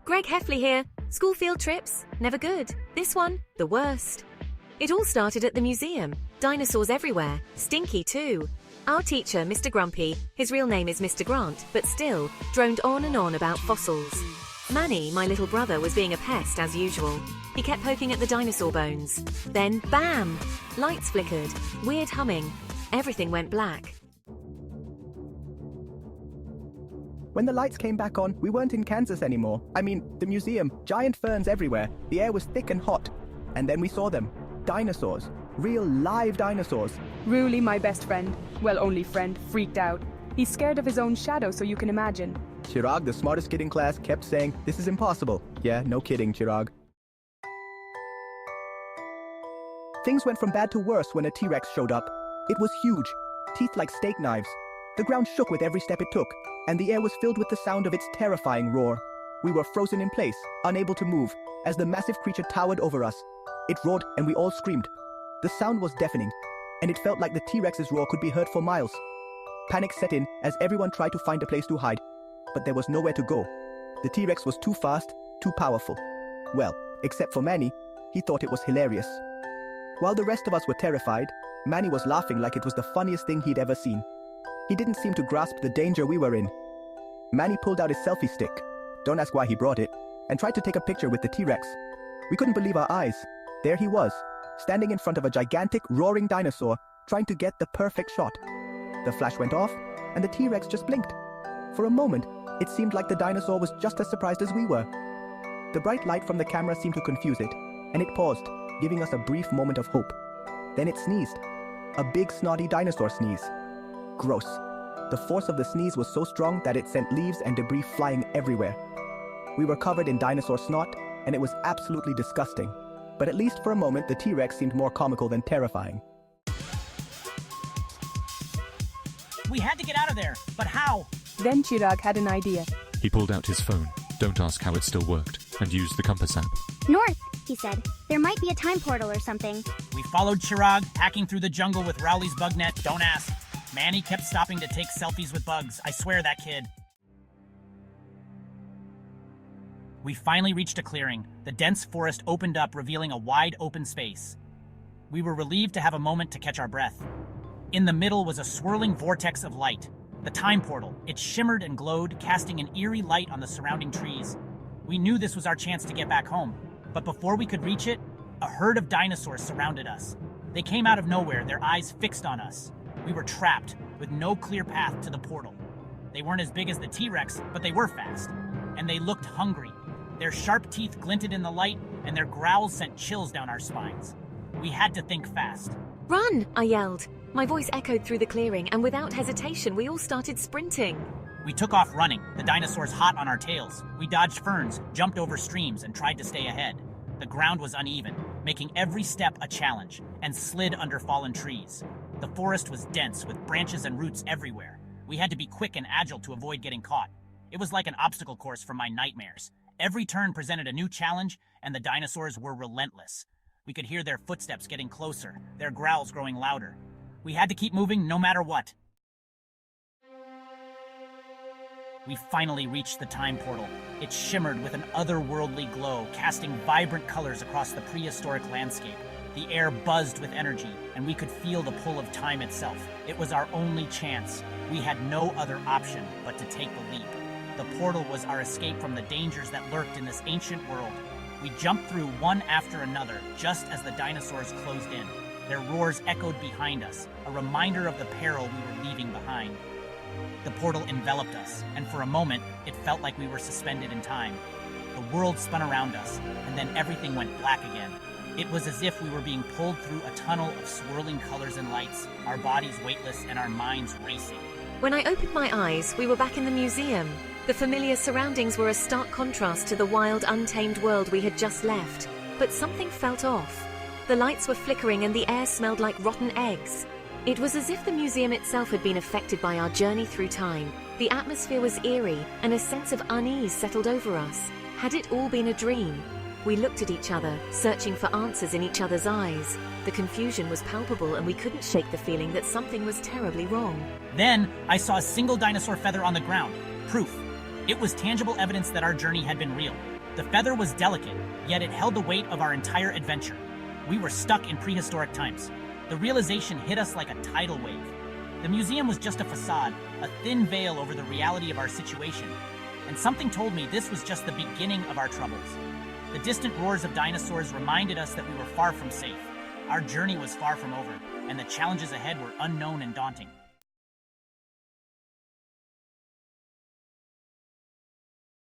Greg Heffley here. School field trips, never good. This one, the worst. It all started at the museum. Dinosaurs everywhere, stinky too. Our teacher, Mr. Grumpy, his real name is Mr. Grant, but still, droned on and on about fossils. Manny, my little brother, was being a pest as usual. He kept poking at the dinosaur bones. Then, bam! Lights flickered, weird humming. Everything went black. When the lights came back on, we weren't in Kansas anymore. I mean, the museum, giant ferns everywhere. The air was thick and hot. And then we saw them. Dinosaurs. Real live dinosaurs. Ruli, my best friend, well, only friend, freaked out. He's scared of his own shadow, so you can imagine. Chirag, the smartest kid in class, kept saying, "This is impossible." Yeah, no kidding, Chirag. Things went from bad to worse when a T-Rex showed up. It was huge, teeth like steak knives. The ground shook with every step it took, and the air was filled with the sound of its terrifying roar. We were frozen in place, unable to move, as the massive creature towered over us. It roared, and we all screamed. The sound was deafening, and it felt like the T-Rex's roar could be heard for miles. Panic set in as everyone tried to find a place to hide, but there was nowhere to go. The T-Rex was too fast, too powerful. Well, except for Manny, he thought it was hilarious. While the rest of us were terrified, Manny was laughing like it was the funniest thing he'd ever seen. He didn't seem to grasp the danger we were in. Manny pulled out his selfie stick, don't ask why he brought it, and tried to take a picture with the T-Rex. We couldn't believe our eyes. There he was, standing in front of a gigantic, roaring dinosaur, trying to get the perfect shot. The flash went off, and the T-Rex just blinked. For a moment, it seemed like the dinosaur was just as surprised as we were. The bright light from the camera seemed to confuse it, and it paused, giving us a brief moment of hope. Then it sneezed. A big, snotty dinosaur sneeze. Gross. The force of the sneeze was so strong that it sent leaves and debris flying everywhere. We were covered in dinosaur snot, and it was absolutely disgusting. But at least for a moment, the T-Rex seemed more comical than terrifying. We had to get out of there, but how? Then Chirag had an idea. He pulled out his phone, don't ask how it still worked, and used the compass app. North, he said. There might be a time portal or something. We followed Chirag, hacking through the jungle with Rowley's bug net, don't ask. Manny kept stopping to take selfies with bugs. I swear, that kid. We finally reached a clearing. The dense forest opened up, revealing a wide open space. We were relieved to have a moment to catch our breath. In the middle was a swirling vortex of light. The time portal. It shimmered and glowed, casting an eerie light on the surrounding trees. We knew this was our chance to get back home. But before we could reach it, a herd of dinosaurs surrounded us. They came out of nowhere, their eyes fixed on us. We were trapped, with no clear path to the portal. They weren't as big as the T-Rex, but they were fast. And they looked hungry. Their sharp teeth glinted in the light, and their growls sent chills down our spines. We had to think fast. Run! I yelled. My voice echoed through the clearing, and without hesitation, we all started sprinting. We took off running, the dinosaurs hot on our tails. We dodged ferns, jumped over streams, and tried to stay ahead. The ground was uneven, making every step a challenge, and slid under fallen trees. The forest was dense, with branches and roots everywhere. We had to be quick and agile to avoid getting caught. It was like an obstacle course from my nightmares. Every turn presented a new challenge, and the dinosaurs were relentless. We could hear their footsteps getting closer, their growls growing louder. We had to keep moving no matter what. We finally reached the time portal. It shimmered with an otherworldly glow, casting vibrant colors across the prehistoric landscape. The air buzzed with energy, and we could feel the pull of time itself. It was our only chance. We had no other option but to take the leap. The portal was our escape from the dangers that lurked in this ancient world. We jumped through one after another, just as the dinosaurs closed in. Their roars echoed behind us, a reminder of the peril we were leaving behind. The portal enveloped us, and for a moment, it felt like we were suspended in time. The world spun around us, and then everything went black again. It was as if we were being pulled through a tunnel of swirling colors and lights, our bodies weightless and our minds racing. When I opened my eyes, we were back in the museum. The familiar surroundings were a stark contrast to the wild, untamed world we had just left. But something felt off. The lights were flickering and the air smelled like rotten eggs. It was as if the museum itself had been affected by our journey through time. The atmosphere was eerie, and a sense of unease settled over us. Had it all been a dream? We looked at each other, searching for answers in each other's eyes. The confusion was palpable, and we couldn't shake the feeling that something was terribly wrong. Then, I saw a single dinosaur feather on the ground. Proof. It was tangible evidence that our journey had been real. The feather was delicate, yet it held the weight of our entire adventure. We were stuck in prehistoric times. The realization hit us like a tidal wave. The museum was just a facade, a thin veil over the reality of our situation. And something told me this was just the beginning of our troubles. The distant roars of dinosaurs reminded us that we were far from safe. Our journey was far from over, and the challenges ahead were unknown and daunting.